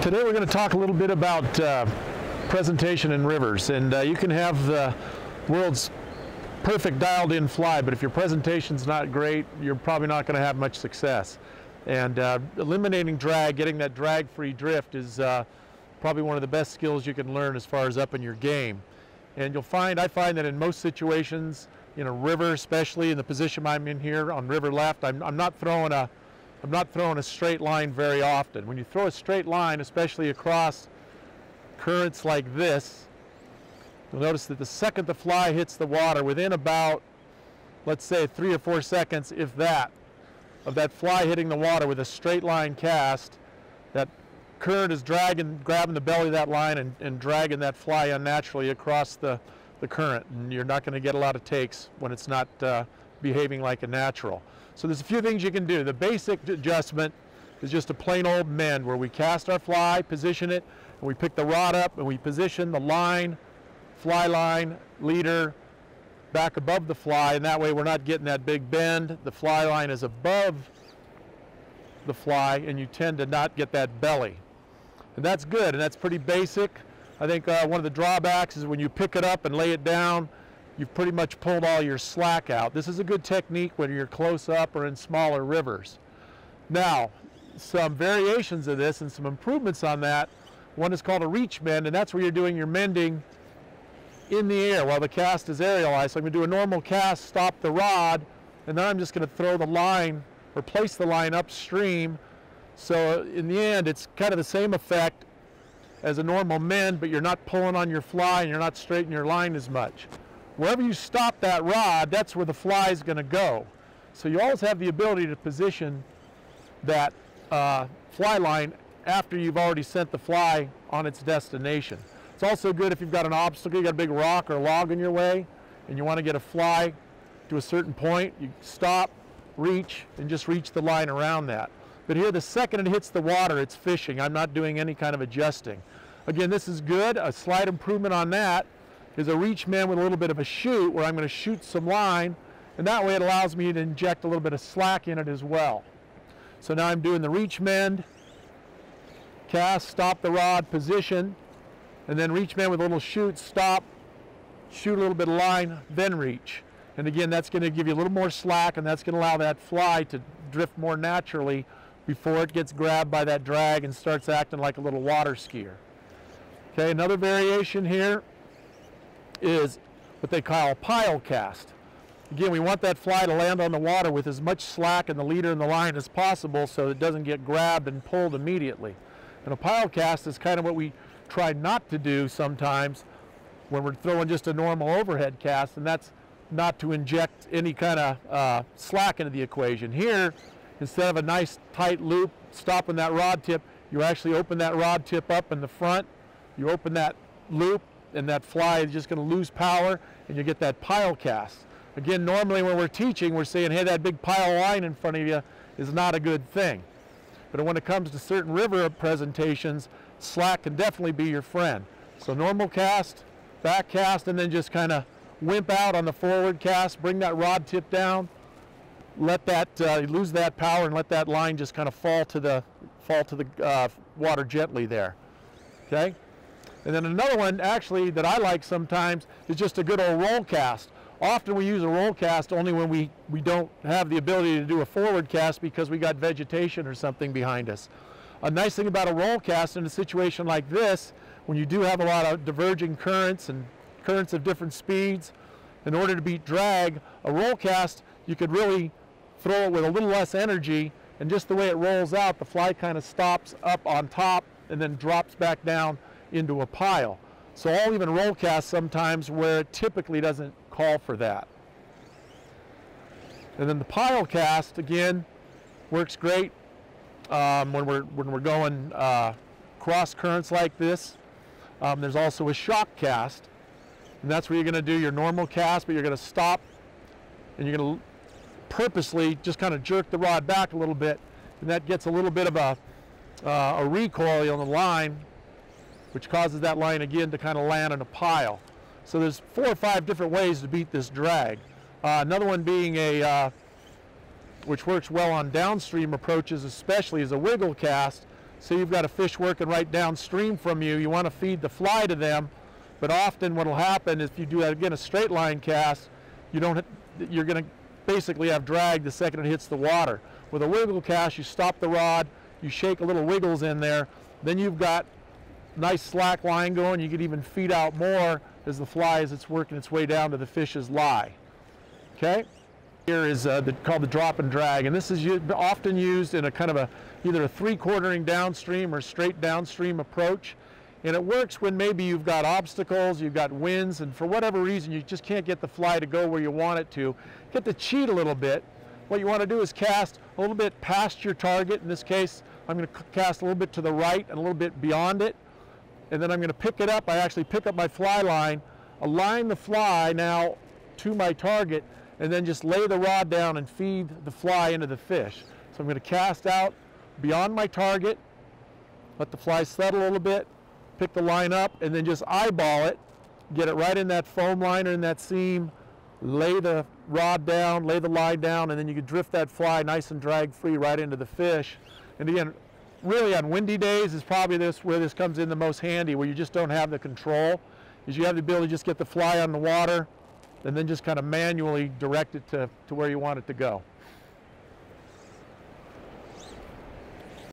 Today we're going to talk a little bit about presentation in rivers, and you can have the world's perfect dialed in fly, but if your presentation's not great, you're probably not going to have much success. And eliminating drag, getting that drag free drift is probably one of the best skills you can learn as far as upping your game. And I find that in most situations, in a river, especially in the position I'm in here on river left, I'm not throwing a straight line very often. When you throw a straight line, especially across currents like this, you'll notice that the second the fly hits the water, within about, let's say 3 or 4 seconds, if that, of that fly hitting the water with a straight line cast, that current is grabbing the belly of that line and dragging that fly unnaturally across the current, and you're not going to get a lot of takes when it's not behaving like a natural. So there's a few things you can do. The basic adjustment is just a plain old mend where we cast our fly, position it, and we pick the rod up and we position the line, fly line, leader back above the fly, and that way we're not getting that big bend. The fly line is above the fly and you tend to not get that belly. And that's good, and that's pretty basic. I think one of the drawbacks is when you pick it up and lay it down, you've pretty much pulled all your slack out. This is a good technique when you're close up or in smaller rivers. Now, some variations of this and some improvements on that. One is called a reach mend, and that's where you're doing your mending in the air while the cast is aerialized. So I'm going to do a normal cast, stop the rod, and then I'm just going to throw the line or place the line upstream. So in the end, it's kind of the same effect as a normal mend, but you're not pulling on your fly and you're not straightening your line as much. Wherever you stop that rod, that's where the fly is going to go. So you always have the ability to position that fly line after you've already sent the fly on its destination. It's also good if you've got an obstacle, you've got a big rock or log in your way, and you want to get a fly to a certain point, you stop, reach, and just reach the line around that. But here, the second it hits the water, it's fishing. I'm not doing any kind of adjusting. Again, this is good. A slight improvement on that is a reach mend with a little bit of a shoot, where I'm going to shoot some line, and that way it allows me to inject a little bit of slack in it as well. So now I'm doing the reach mend, cast, stop the rod, position, and then reach mend with a little shoot, stop, shoot a little bit of line, then reach. And again, that's going to give you a little more slack, and that's going to allow that fly to drift more naturally before it gets grabbed by that drag and starts acting like a little water skier. Okay, another variation here is what they call a pile cast. Again, we want that fly to land on the water with as much slack in the leader and the line as possible so it doesn't get grabbed and pulled immediately. And a pile cast is kind of what we try not to do sometimes when we're throwing just a normal overhead cast, and that's not to inject any kind of slack into the equation. Here, instead of a nice tight loop stopping that rod tip, you actually open that rod tip up in the front, you open that loop, and that fly is just going to lose power, and you get that pile cast. Again, normally when we're teaching, we're saying, hey, that big pile line in front of you is not a good thing. But when it comes to certain river presentations, slack can definitely be your friend. So normal cast, back cast, and then just kind of wimp out on the forward cast, bring that rod tip down, let that lose that power, and let that line just kind of fall to the water gently there. Okay. And then another one, actually, that I like sometimes is just a good old roll cast. Often we use a roll cast only when we don't have the ability to do a forward cast because we got vegetation or something behind us. A nice thing about a roll cast in a situation like this, when you do have a lot of diverging currents and currents of different speeds, in order to beat drag, a roll cast, you could really throw it with a little less energy, and just the way it rolls out, the fly kind of stops up on top and then drops back down into a pile. So I'll even roll cast sometimes where it typically doesn't call for that. And then the pile cast, again, works great when we're going cross currents like this. There's also a shock cast, and that's where you're going to do your normal cast, but you're going to stop and you're going to purposely just kind of jerk the rod back a little bit, and that gets a little bit of a recoil on the line, which causes that line again to kind of land in a pile. So there's 4 or 5 different ways to beat this drag. Another one being which works well on downstream approaches especially, is a wiggle cast. So you've got a fish working right downstream from you. You want to feed the fly to them, but often what will happen is if you do that again a straight line cast, you're going to basically have drag the second it hits the water. With a wiggle cast, you stop the rod, you shake a little wiggles in there, then you've got nice slack line going. You can even feed out more as the fly as it's working its way down to the fish's lie. Okay? Here is called the drop and drag, and this is often used in a kind of either a three-quartering downstream or straight downstream approach. And it works when maybe you've got obstacles, you've got winds, and for whatever reason you just can't get the fly to go where you want it to. Get to cheat a little bit. What you want to do is cast a little bit past your target. In this case, I'm going to cast a little bit to the right and a little bit beyond it. And then I'm going to pick it up. I actually pick up my fly line, align the fly now to my target, and then just lay the rod down and feed the fly into the fish. So I'm going to cast out beyond my target, let the fly settle a little bit, pick the line up, and then just eyeball it, get it right in that foam line or in that seam, lay the rod down, lay the line down, and then you can drift that fly nice and drag free right into the fish. And again, really on windy days is probably where this comes in the most handy, where you just don't have the control, is you have the ability to just get the fly on the water and then just kind of manually direct it to where you want it to go.